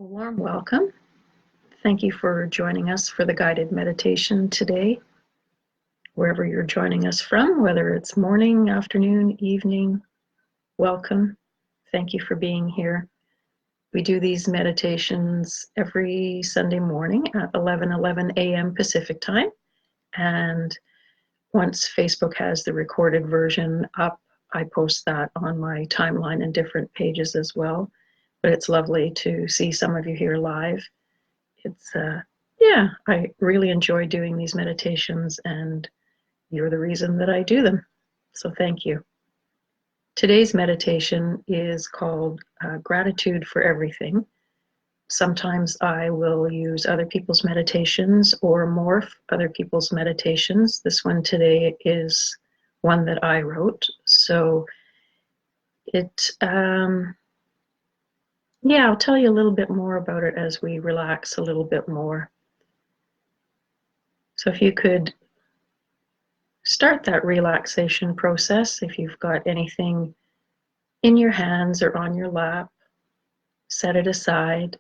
A warm welcome. Thank you for joining us for the guided meditation today. Wherever you're joining us from, whether it's morning, afternoon, evening, welcome. Thank you for being here. We do these meditations every Sunday morning at 11:11 a.m. Pacific time. And once Facebook has the recorded version up, I post that on my timeline and different pages as well. But it's lovely to see some of you here live. It's I really enjoy doing these meditations, and you're the reason that I do them. So thank you. Today's meditation is called Gratitude for Everything. Sometimes I will use other people's meditations or morph other people's meditations. This one today is one that I wrote. So I'll tell you a little bit more about it as we relax a little bit more. So if you could start that relaxation process, if you've got anything in your hands or on your lap, set it aside.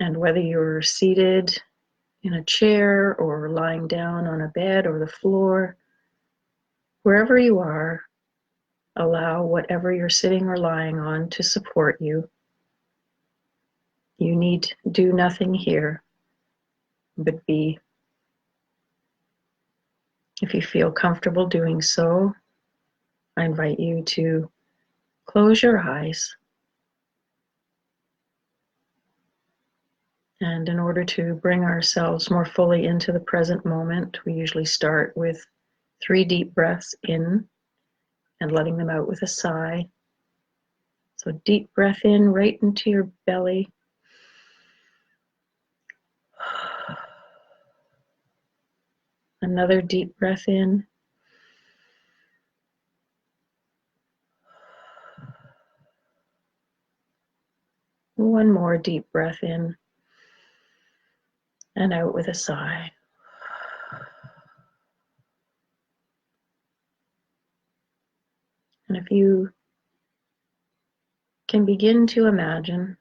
And whether you're seated in a chair or lying down on a bed or the floor, wherever you are, allow whatever you're sitting or lying on to support you. You need do nothing here but be. If you feel comfortable doing so, I invite you to close your eyes. And in order to bring ourselves more fully into the present moment, we usually start with 3 deep breaths in and letting them out with a sigh. So deep breath in right into your belly. Another deep breath in. One more deep breath in and out with a sigh. And if you can begin to imagine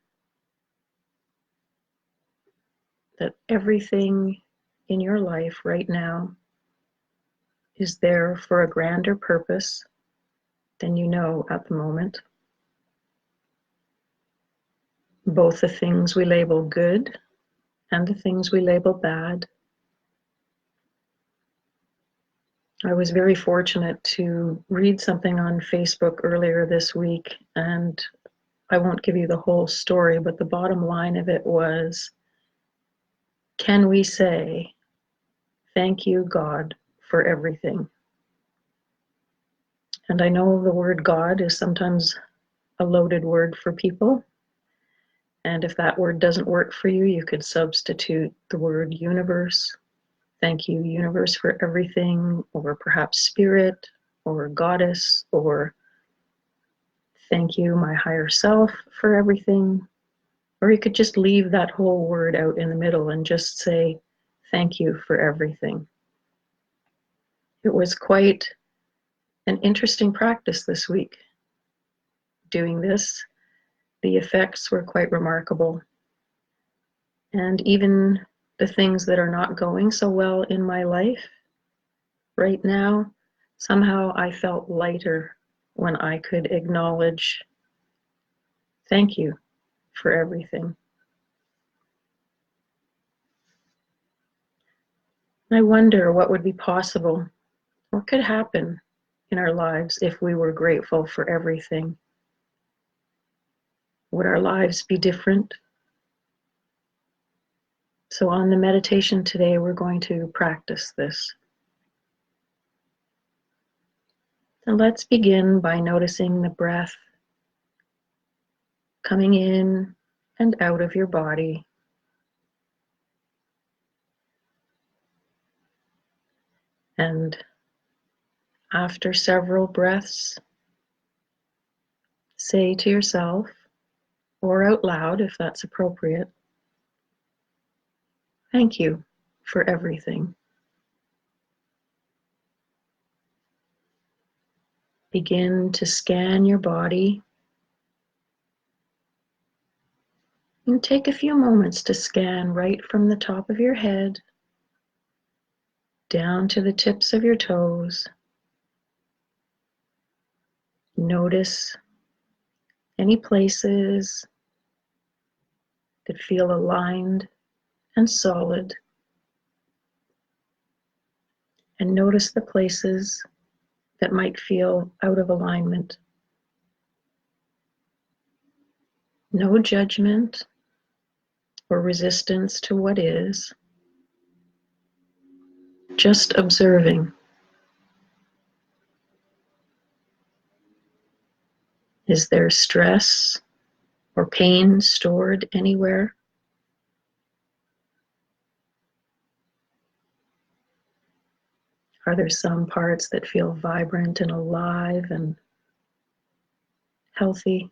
that everything in your life right now is there for a grander purpose than you know at the moment. Both the things we label good and the things we label bad. I was very fortunate to read something on Facebook earlier this week, and I won't give you the whole story, but the bottom line of it was, can we say, thank you, God, for everything? And I know the word God is sometimes a loaded word for people. And if that word doesn't work for you, you could substitute the word universe. Thank you, universe, for everything, or perhaps spirit, or goddess, or thank you, my higher self, for everything. Or you could just leave that whole word out in the middle and just say, thank you for everything. It was quite an interesting practice this week doing this. The effects were quite remarkable. And even the things that are not going so well in my life right now, somehow I felt lighter when I could acknowledge, thank you for everything. I wonder what would be possible, what could happen in our lives if we were grateful for everything. Would our lives be different? So on the meditation today, we're going to practice this. And let's begin by noticing the breath coming in and out of your body. And after several breaths, say to yourself, or out loud if that's appropriate, thank you for everything. Begin to scan your body. And take a few moments to scan right from the top of your head down to the tips of your toes. Notice any places that feel aligned and solid, and notice the places that might feel out of alignment. No judgment or resistance to what is, just observing. Is there stress or pain stored anywhere? Are there some parts that feel vibrant and alive and healthy?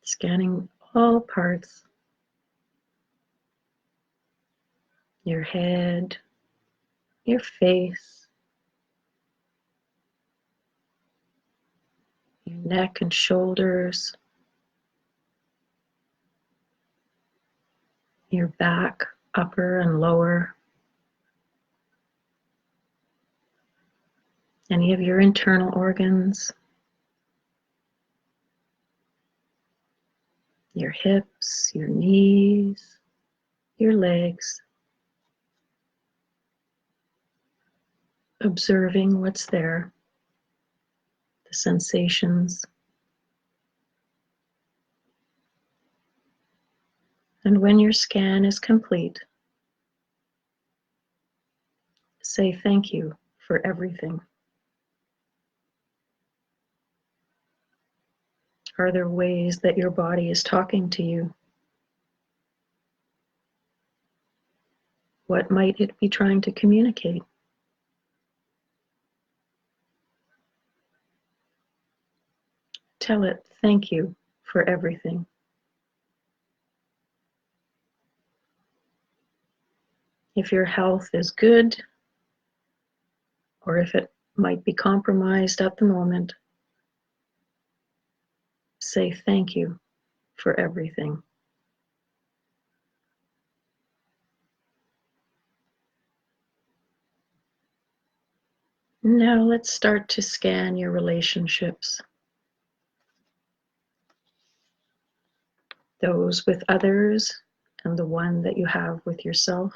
Scanning all parts, your head, your face, your neck and shoulders, your back, upper and lower, any of your internal organs, your hips, your knees, your legs, observing what's there, the sensations. And when your scan is complete, say thank you for everything. Are there ways that your body is talking to you? What might it be trying to communicate? Tell it thank you for everything. If your health is good, or if it might be compromised at the moment, say thank you for everything. Now let's start to scan your relationships. Those with others and the one that you have with yourself.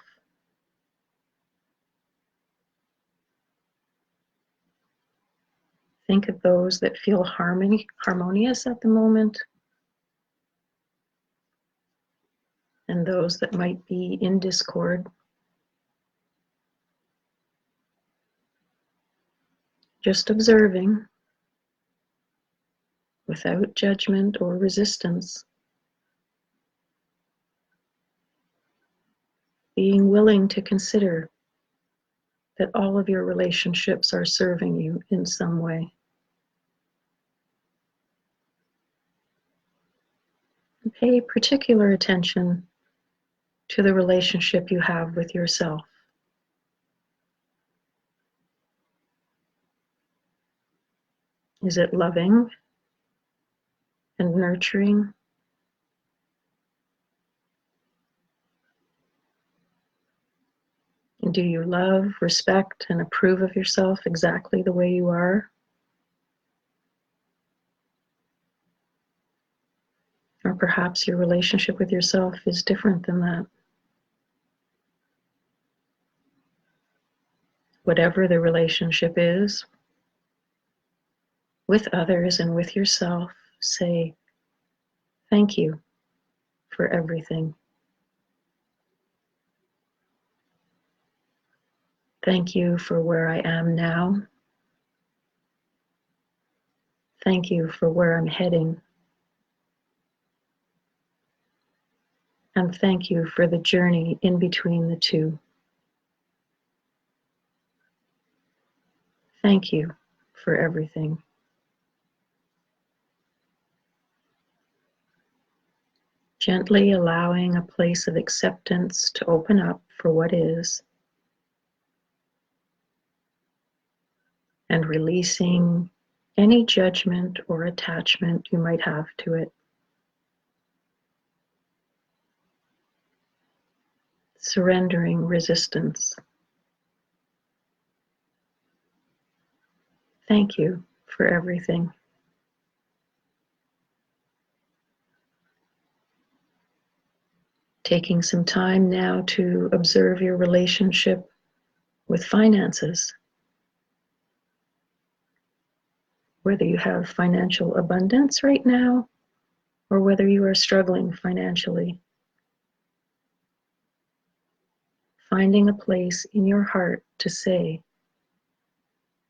Think of those that feel harmonious at the moment, and those that might be in discord. Just observing without judgment or resistance. Being willing to consider that all of your relationships are serving you in some way. And pay particular attention to the relationship you have with yourself. Is it loving and nurturing? And do you love, respect, and approve of yourself exactly the way you are? Or perhaps your relationship with yourself is different than that. Whatever the relationship is, with others and with yourself, say thank you for everything. Thank you for where I am now. Thank you for where I'm heading. And thank you for the journey in between the two. Thank you for everything. Gently allowing a place of acceptance to open up for what is, and releasing any judgment or attachment you might have to it. Surrendering resistance. Thank you for everything. Taking some time now to observe your relationship with finances. Whether you have financial abundance right now or whether you are struggling financially. Finding a place in your heart to say,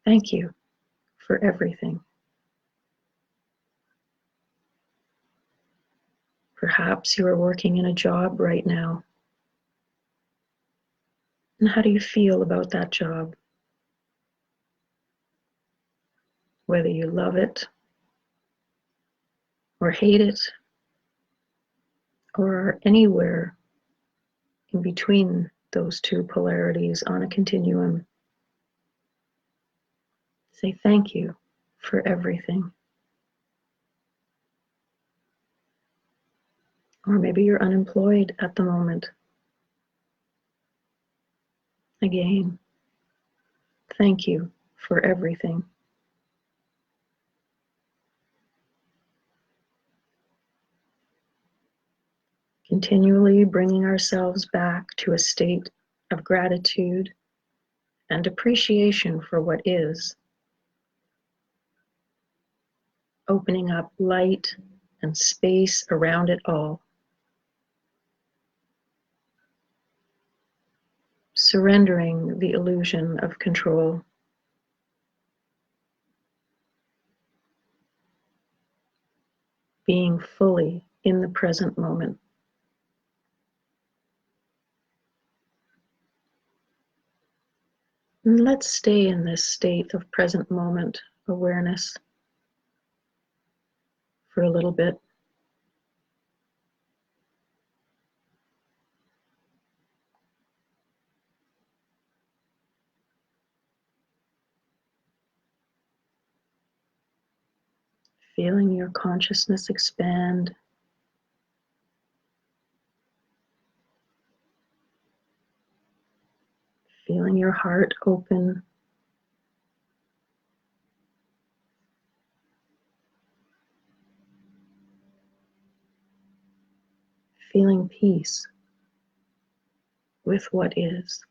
thank you for everything. Perhaps you are working in a job right now. And how do you feel about that job? Whether you love it or hate it or are anywhere in between those two polarities on a continuum. Say thank you for everything. Or maybe you're unemployed at the moment. Again, thank you for everything. Continually bringing ourselves back to a state of gratitude and appreciation for what is. Opening up light and space around it all. Surrendering the illusion of control. Being fully in the present moment. And let's stay in this state of present moment awareness for a little bit. Feeling your consciousness expand. Feeling your heart open. Feeling peace with what is.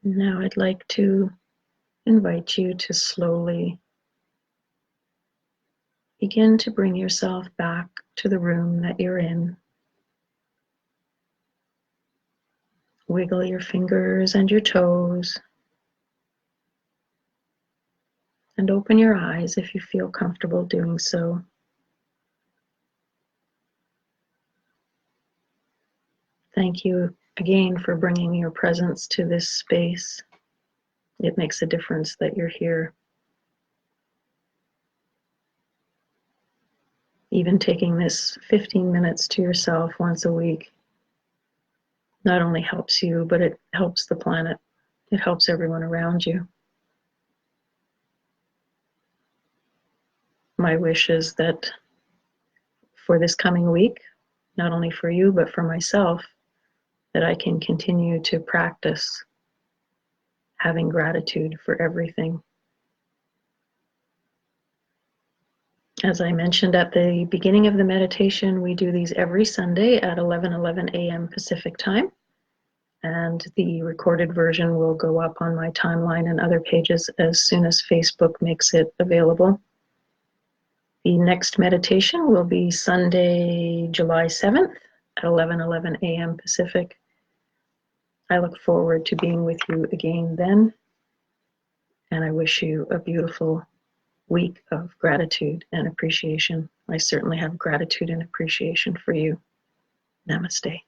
Now I'd like to invite you to slowly begin to bring yourself back to the room that you're in. Wiggle your fingers and your toes. And open your eyes if you feel comfortable doing so. Thank you again for bringing your presence to this space. It makes a difference that you're here. Even taking this 15 minutes to yourself once a week not only helps you, but it helps the planet. It helps everyone around you. My wish is that for this coming week, not only for you, but for myself, that I can continue to practice having gratitude for everything. As I mentioned at the beginning of the meditation, we do these every Sunday at 11:11 a.m. Pacific time. And the recorded version will go up on my timeline and other pages as soon as Facebook makes it available. The next meditation will be Sunday, July 7th at 11:11 a.m. Pacific. I look forward to being with you again then, and I wish you a beautiful week of gratitude and appreciation. I certainly have gratitude and appreciation for you. Namaste.